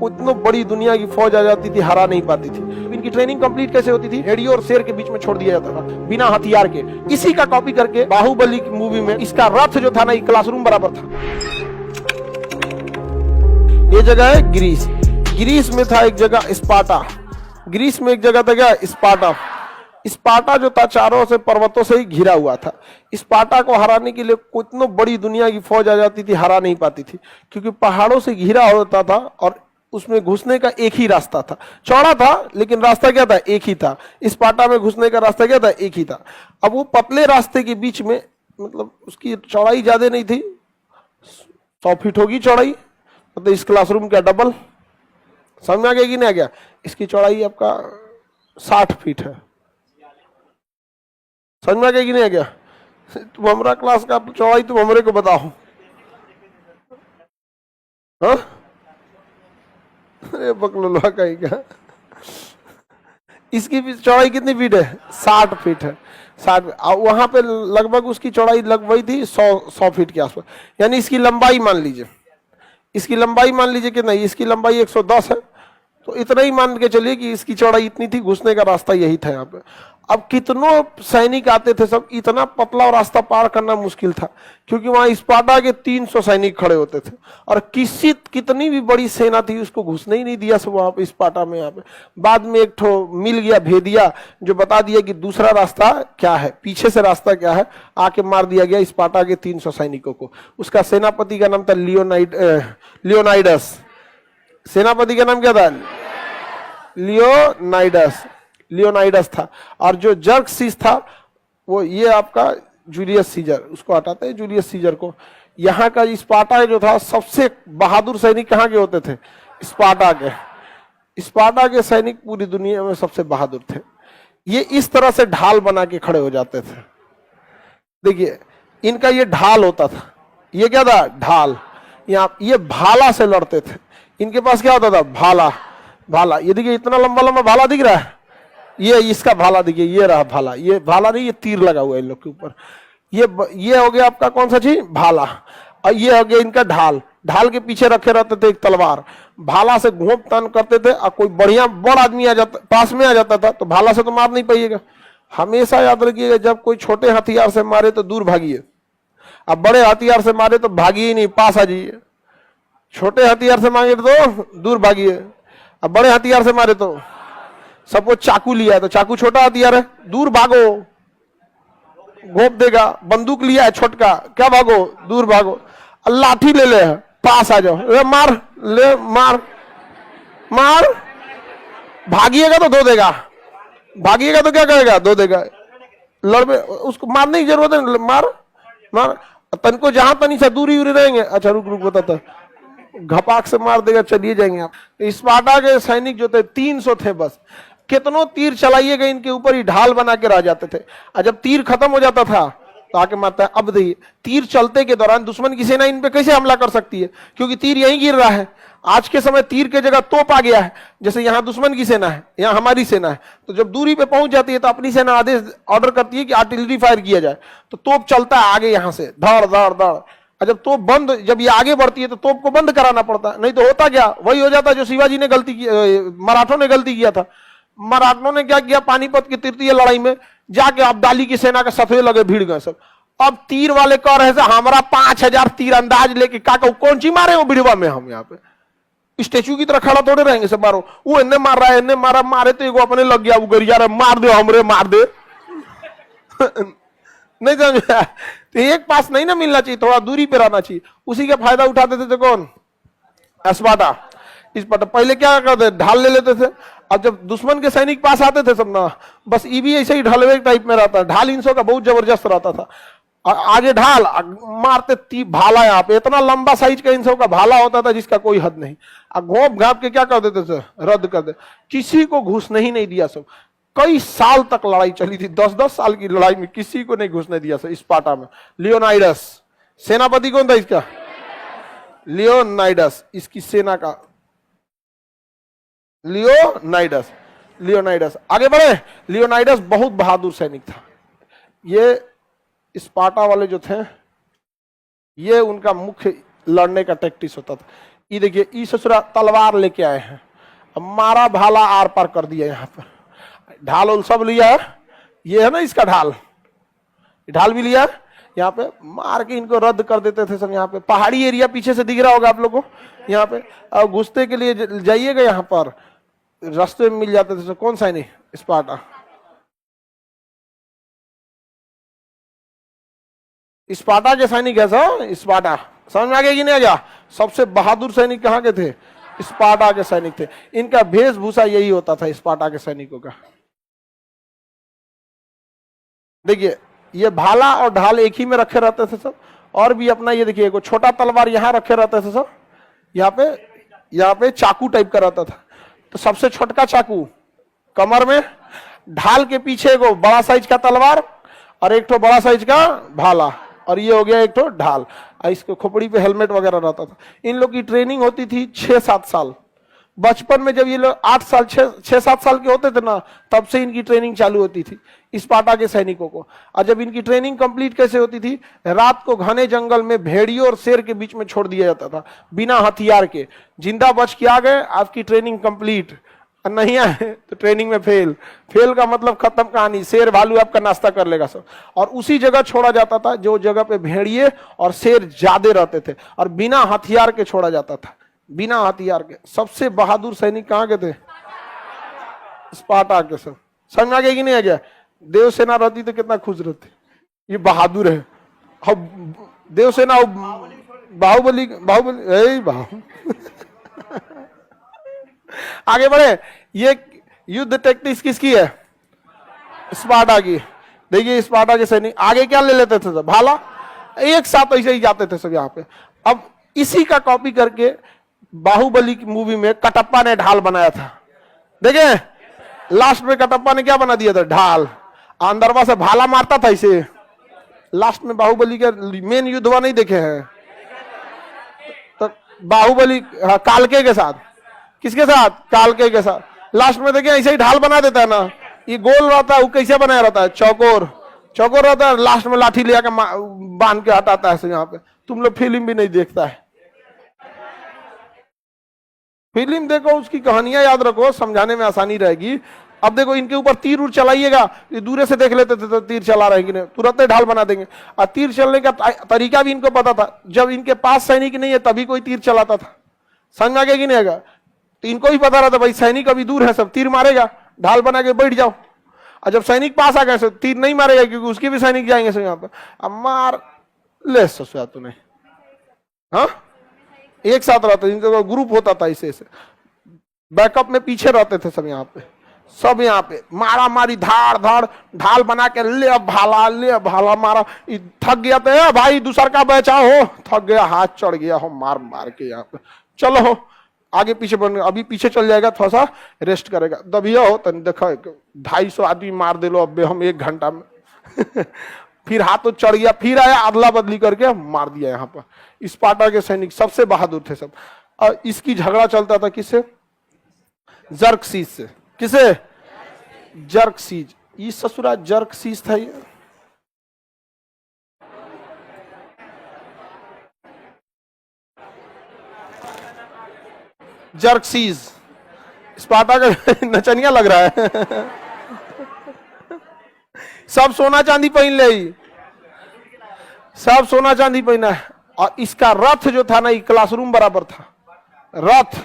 इतनी बड़ी दुनिया की फौज आ जाती थी, हरा नहीं पाती थी। इनकी ट्रेनिंग कंप्लीट कैसे होती थी? रेडियो और शेर के बीच में छोड़ दिया जाता था बिना हथियार के। इसी का कॉपी करके बाहुबली की मूवी में इसका रथ जो था ना, क्लासरूम बराबर था। ये जगह है ग्रीस। ग्रीस में था एक जगह स्पार्टा। ग्रीस में एक जगह था क्या? स्पार्टा। स्पार्टा जो था चारों से पर्वतों से ही घिरा हुआ था। स्पार्टा को हराने के लिए इतनी बड़ी दुनिया की फौज आ जाती थी, हरा नहीं पाती थी, क्योंकि पहाड़ों से घिरा होता था और उसमें घुसने का एक ही रास्ता था। चौड़ा था लेकिन रास्ता क्या था? एक ही था। स्पार्टा में घुसने का रास्ता क्या था? एक ही था। अब वो पतले रास्ते के बीच में, मतलब उसकी चौड़ाई ज्यादा नहीं थी, 100 फीट होगी चौड़ाई, मतलब इस क्लासरूम का डबल। समझ में आ गया कि नहीं आ गया? इसकी चौड़ाई आपका 60 फीट है। समझ में आ गया कि नहीं आ गया? तुम हमारा क्लास का चौड़ाई तुम हमरे को बताओ। हाँ? अरे बकलोलवा का ही क्या। इसकी भी चौड़ाई कितनी फीट है? 60 फीट है। 60। वहां पे लगभग उसकी चौड़ाई लगभग थी 100 फीट के आसपास। यानी इसकी लंबाई मान लीजिए, इसकी लंबाई मान लीजिए कि नहीं, इसकी लंबाई 110 है, तो इतना ही मान के चलिए कि इसकी चौड़ाई इतनी थी, घुसने का रास्ता यही था यहाँ पे। अब कितनों सैनिक आते थे, सब इतना पतला रास्ता पार करना मुश्किल था, क्योंकि वहां स्पार्टा के 300 सैनिक खड़े होते थे और कितनी भी बड़ी सेना थी उसको घुसने ही नहीं दिया सब वहां पे स्पार्टा में। यहाँ पे बाद में एक ठो मिल गया भेदिया, जो बता दिया कि दूसरा रास्ता क्या है, पीछे से रास्ता क्या है, आके मार दिया गया स्पार्टा के 300 सैनिकों को। उसका सेनापति का नाम था लियोनाइडस। सेनापति का नाम क्या था? लियोनाइडस था। और जो जर्कसिस था वो ये आपका जूलियस सीजर, उसको हटाते हैं जूलियस सीजर को। यहाँ का स्पार्टा जो था, सबसे बहादुर सैनिक कहाँ के होते थे? स्पार्टा के। स्पार्टा के सैनिक पूरी दुनिया में सबसे बहादुर थे। ये इस तरह से ढाल बना के खड़े हो जाते थे। देखिए इनका ये ढाल होता था, ये क्या था? ढाल। यहाँ ये भाला से लड़ते थे। इनके पास क्या होता था? भाला। भाला, ये देखिए इतना लंबा लंबा भाला दिख रहा है, ये इसका भाला देखिए, ये रहा भाला। ये भाला नहीं, ये तीर लगा हुआ है इन लोग के ऊपर। ये हो गया आपका कौन सा चीज? भाला। और ये हो गया इनका ढाल। ढाल के पीछे रखे रहते थे एक तलवार। भाला से घोंप तान करते थे, और कोई बढ़िया बड़ आदमी आ जाता, पास में आ जाता था, तो भाला से तो मार नहीं पाइएगा। हमेशा याद रखिएगा, जब कोई छोटे हथियार से मारे तो दूर भागिए, अब बड़े हथियार से मारे तो भागिए ही नहीं, पास आ जाइए। छोटे हथियार से मारे तो दूर भागिए, अब बड़े हथियार से मारे तो, सपोज चाकू लिया है तो चाकू छोटा हथियार है, दूर भागो, घोंप देगा। बंदूक लिया है छोटका, क्या भागो? दूर भागो। लाठी ले ले, पास आ जाओ, ले मार, ले मार मार। भागिएगा तो धो देगा, भागिएगा तो क्या करेगा? धो देगा। लड़बे, उसको मारने की जरूरत है, मार मार। तनको जहां तनी सा दूरी उरी रहेंगे, अच्छा रुक रुक बताता, घपाक से मार देगा, चलिए जाएंगे आप। स्पार्टा के सैनिक जो थे 300 थे बस। कितनों तीर चलाइएगा इनके ऊपर ही ढाल बना के रह जाते थे। और जब तीर खत्म हो जाता था तो आके मारता है। अब देखिए तीर चलते के दौरान दुश्मन की सेना इन पे कैसे हमला कर सकती है, क्योंकि तीर यहीं गिर रहा है। आज के समय तीर के जगह तोप आ गया है। जैसे यहाँ दुश्मन की सेना है, यहाँ हमारी सेना है, तो जब दूरी पे पहुंच जाती है तो अपनी सेना आदेश ऑर्डर करती है कि आर्टिलरी फायर किया जाए, तो तोप चलता है आगे यहाँ से धड़ धड़ धड़। जब तोप बंद, जब ये आगे बढ़ती है तो तोप को बंद कराना पड़ता है, नहीं तो होता क्या? वही हो जाता जो शिवाजी ने गलती की, मराठों ने गलती किया था। मराठों ने क्या किया? पानीपत की तृतीय लड़ाई में जाके अब्दाली की सेना के सफे लगे, भीड़ गए सब। अब तीर वाले कह रहे थे हमारा 5000 तीर अंदाज लेके, का कौन सी मारे हो भिड़वा में? हम यहाँ पे स्टेचू की तरह खड़ा थोड़े रहेंगे सब मारो। वो इन्ने मार रहा है, इन्ने मारा, मारे तो एगो अपने लग गया, वो गरिया रहे, मार दे हमरे, मार दे। नहीं समझ? तो एक पास नहीं ना मिलना चाहिए, थोड़ा दूरी पे रहना चाहिए। उसी का फायदा उठाते थे कौन? स्पार्टा। स्पार्टा पहले क्या करते? ढाल ले लेते थे। अब जब दुश्मन के सैनिक पास आते थे सब ना, बस ये भी ऐसे ही ढलवे टाइप में रहता है। ढाल इनसों का बहुत जबरदस्त रहता था। आगे ढाल, मारते भाला। यहाँ पे इतना लंबा साइज का इनसों का भाला होता था जिसका कोई हद नहीं। घोंप घाप के क्या कर देते थे? रद्द कर दे। किसी को घुसने ही नहीं दिया सब। कई साल तक लड़ाई चली थी, 10-10 साल की लड़ाई में किसी को नहीं घुसने दिया स्पार्टा में। लियोनाइडस सेनापति कौन था इसका? लियोनाइडस, इसकी सेना का लियोनाइडस। आगे बढ़े। लियोनाइडस बहुत बहादुर सैनिक था। ये स्पार्टा वाले जो थे, ये उनका मुख्य लड़ने का टैक्टिस होता था। ये देखिए, ये ससुरा तलवार लेके आए हैं, अब मारा भाला आर पार कर दिया। यहाँ पर ढाल उल सब लिया है, ये है ना इसका ढाल, ढाल भी लिया। यहाँ पे मार के इनको रद्द कर देते थे सब। यहाँ पे पहाड़ी एरिया पीछे से दिख रहा होगा आप लोगों को। यहाँ पे अब घुसते के लिए जाइएगा, यहाँ पर रास्ते में मिल जाते थे। कौन सा है? नहीं, स्पार्टा। स्पार्टा के सैनिक है सर, स्पार्टा। समझ में आ गया कि नहीं आ गया? सबसे बहादुर सैनिक कहाँ के थे? स्पार्टा के सैनिक थे। इनका वेशभूषा यही होता था स्पार्टा के सैनिकों का। देखिए, ये भाला और ढाल एक ही में रखे रहते थे सब। और भी अपना ये देखिए, एक छोटा तलवार यहाँ रखे रहते थे सब। यहाँ पे चाकू टाइप का रहता था, तो सबसे छोटका चाकू कमर में, ढाल के पीछे एक बड़ा साइज का तलवार और एक तो बड़ा साइज का भाला, और ये हो गया एक तो ढाल। इसके खोपड़ी पे हेलमेट वगैरह रहता था। इन लोग की ट्रेनिंग होती थी 6-7 साल। बचपन में जब ये लोग 8 साल 6-7 साल के होते थे ना, तब से इनकी ट्रेनिंग चालू होती थी स्पार्टा के सैनिकों को। और जब इनकी ट्रेनिंग कंप्लीट कैसे होती थी, रात को घने जंगल में भेड़ियों और शेर के बीच में छोड़ दिया जाता था बिना हथियार के। जिंदा बच के आ गए, आपकी ट्रेनिंग कंप्लीट, नहीं आए तो ट्रेनिंग में फेल। फेल का मतलब खत्म कहानी, शेर भालू आपका नाश्ता कर लेगा सब। और उसी जगह छोड़ा जाता था जो जगह पे भेड़िए और शेर ज्यादा रहते थे, और बिना हथियार के छोड़ा जाता था, बिना हथियार के। सबसे बहादुर सैनिक कहाँ के थे? स्पार्टा के सब। समझ में आ गया कि नहीं आ गया? देवसेना रहती तो कितना खुश रहते। ये बहादुर है। देवसेना बाहुबली, आगे बढ़े। ये युद्ध टैक्टिक्स किसकी है? स्पार्टा की। देखिए, स्पार्टा के सैनिक आगे क्या ले लेते थे सब? भाला, एक साथ ऐसे ही जाते थे सब यहाँ पे। अब इसी का कॉपी करके बाहुबली की मूवी में कटप्पा ने ढाल बनाया था। देखे, लास्ट में कटप्पा ने क्या बना दिया था? ढाल। अंदरवा से भाला मारता था इसे। लास्ट में बाहुबली के मेन युद्धवा नहीं देखे हैं? तो बाहुबली कालके के साथ, किसके साथ? कालके के साथ। लास्ट में देखिए ऐसे ही ढाल बना देता है ना, ये गोल रहता है, वो कैसे बनाया रहता है? चौकोर, चौकोर रहता है। लास्ट में लाठी ले आकर बांध के हटाता है यहाँ पे। तुम लोग फिल्म भी नहीं देखता है। फिल्म देखो, उसकी कहानियां याद रखो, समझाने में आसानी रहेगी। अब देखो, इनके ऊपर तीर उर चलाइएगा, ये दूर से देख लेते थे तो तीर चला रहे कि नहीं, तुरंत ढाल बना देंगे। और तीर चलने का तरीका भी इनको पता था। जब इनके पास सैनिक नहीं है तभी कोई तीर चलाता था। समझ में आ गया कि नहीं आएगा? तो इनको भी पता रहता भाई सैनिक अभी दूर है, सब तीर मारेगा, ढाल बना के बैठ जाओ। और जब सैनिक पास आ गए तीर नहीं मारेगा, क्योंकि उसके भी सैनिक जाएंगे सब यहाँ पे। अब मार ले ससुरा तूने। हाँ, एक साथ रहते, इनका ग्रुप होता था ऐसे ऐसे, बैकअप में पीछे रहते थे सब यहाँ पे। सब यहाँ पे मारा मारी, धाड़ धाड़, ढाल बना के ले भाला मारा। थक गया तो भाई दूसर का बचाओ हो, थक गया, हाथ चढ़ गया हो, मार मार के यहाँ पे। चलो हो आगे पीछे बन, अभी पीछे चल जाएगा, थोड़ा सा रेस्ट करेगा। दबिया हो तो देखो 250 आदमी मार दे लो अब हम 1 घंटा में। फिर हाथ तो चढ़ गया, फिर आया, अदला बदली करके मार दिया यहाँ पर। स्पार्टा के सैनिक सबसे बहादुर थे सब। और इसकी झगड़ा चलता था किससे? जर्कसीस से। किसे? जर्कसीस। ये ससुरा जर्कसीस था ये। जर्कसीस स्पार्टा का नचनिया लग रहा है। सब सोना चांदी पहन ले, सब सोना चांदी पहना है। और इसका रथ जो था ना, ये क्लासरूम बराबर था रथ।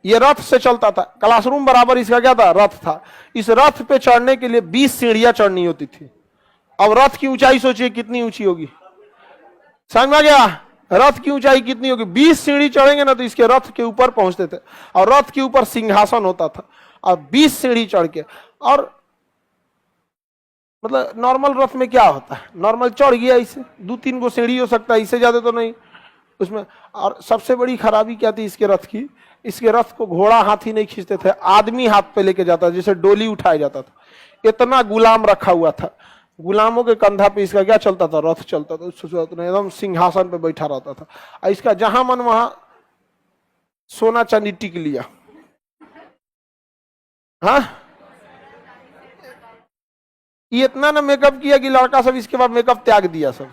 ये रथ से चलता था, क्लासरूम बराबर इसका क्या था? रथ था। इस रथ पे चढ़ने के लिए 20 सीढ़ियां चढ़नी होती थी। अब रथ की ऊंचाई सोचिए कितनी ऊंची होगी। समझ में गया? रथ की ऊंचाई कितनी होगी? 20 सीढ़ी चढ़ेंगे ना तो इसके रथ के ऊपर पहुंचते थे। और रथ के ऊपर सिंहासन होता था, और 20 सीढ़ी चढ़ के। और मतलब नॉर्मल रथ में क्या होता है, नॉर्मल चढ़ गया, इसे 2-3 गो सीढ़ी हो सकता है, इससे ज्यादा तो नहीं उसमें। और सबसे बड़ी खराबी क्या थी इसके रथ की? इसके रथ को घोड़ा हाथी नहीं खींचते थे, आदमी हाथ पे लेके जाता, जैसे डोली उठाया जाता था। इतना गुलाम रखा हुआ था, गुलामों के कंधा पे इसका क्या चलता था? रथ चलता था। एकदम सिंहासन पे बैठा रहता था। और इसका जहां मन वहां सोना चांदी टिक लिया। हाँ, ये इतना ना मेकअप किया कि लड़का सब इसके बाद मेकअप त्याग दिया सब,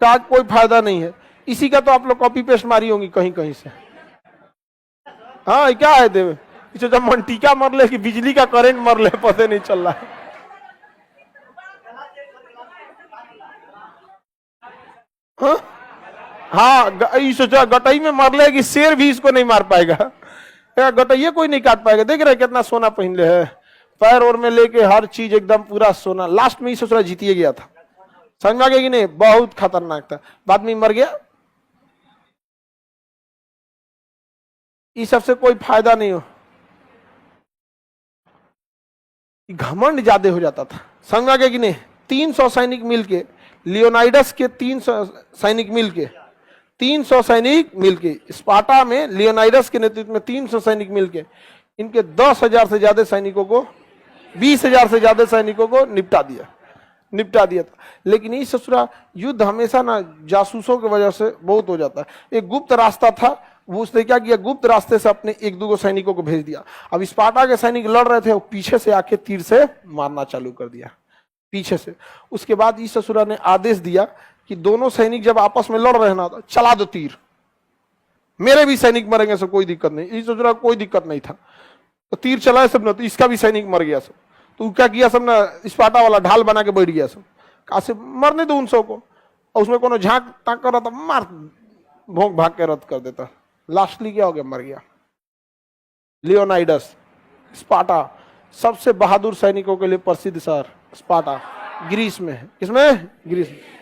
का कोई फायदा नहीं है। इसी का तो आप लोग कॉपी पेस्ट मारी होंगी कहीं कहीं से। हाँ क्या है देव, इसे जब मंटिका मर ले कि बिजली का करंट मर ले पता नहीं चल रहा है। हाँ हाँ, ये सोचा गटई में मर ले कि शेर भी इसको नहीं मार पाएगा, गटैया कोई नहीं काट पाएगा। देख रहे कितना सोना पहन ले है, पैर और में लेके हर चीज एकदम पूरा सोना। लास्ट में ही सोच रहा जीतिए गया था, समझ में आ गया कि नहीं, बहुत खतरनाक था, बाद में मर गया। इस सबसे कोई फायदा नहीं हो, घमंड ज्यादा हो जाता था, समझ में आ गया कि नहीं। 300 सैनिक मिलके, लियोनाइडस के 300 सैनिक मिलके, 300 सैनिक मिलके स्पार्टा में लियोनाइडस के नेतृत्व में 300 सैनिक मिलके इनके 10,000 से ज्यादा सैनिकों को, 20,000 से ज्यादा सैनिकों को निपटा दिया था। लेकिन इस ससुरा युद्ध हमेशा ना जासूसों की वजह से बहुत हो जाता है। एक गुप्त रास्ता था, वो उसने क्या किया, गुप्त रास्ते से अपने एक दो सैनिकों को भेज दिया। अब स्पार्टा के सैनिक लड़ रहे थे, वो पीछे से आके तीर से मारना चालू कर दिया पीछे से। उसके बाद इस ससुरा ने आदेश दिया कि दोनों सैनिक जब आपस में लड़ रहे ना, तो चला दो तीर, मेरे भी सैनिक मरेंगे, सब कोई दिक्कत नहीं। इस ससुरा कोई दिक्कत नहीं था, तो तीर चलाए सब ना, तो इसका भी सैनिक मर गया सब। तो क्या किया सब ना, स्पार्टा वाला ढाल बना के बैठ गया सब, कहा से मरने दो उन सौ को, और उसमें कोनो झांक ताक कर रहा था, मार भोंक भाग के रद्द कर देता। लास्टली क्या हो गया, मर गया। लियोनाइडस, स्पार्टा सबसे बहादुर सैनिकों के लिए प्रसिद्ध शहर स्पार्टा, ग्रीस में है। किसमें? ग्रीस में।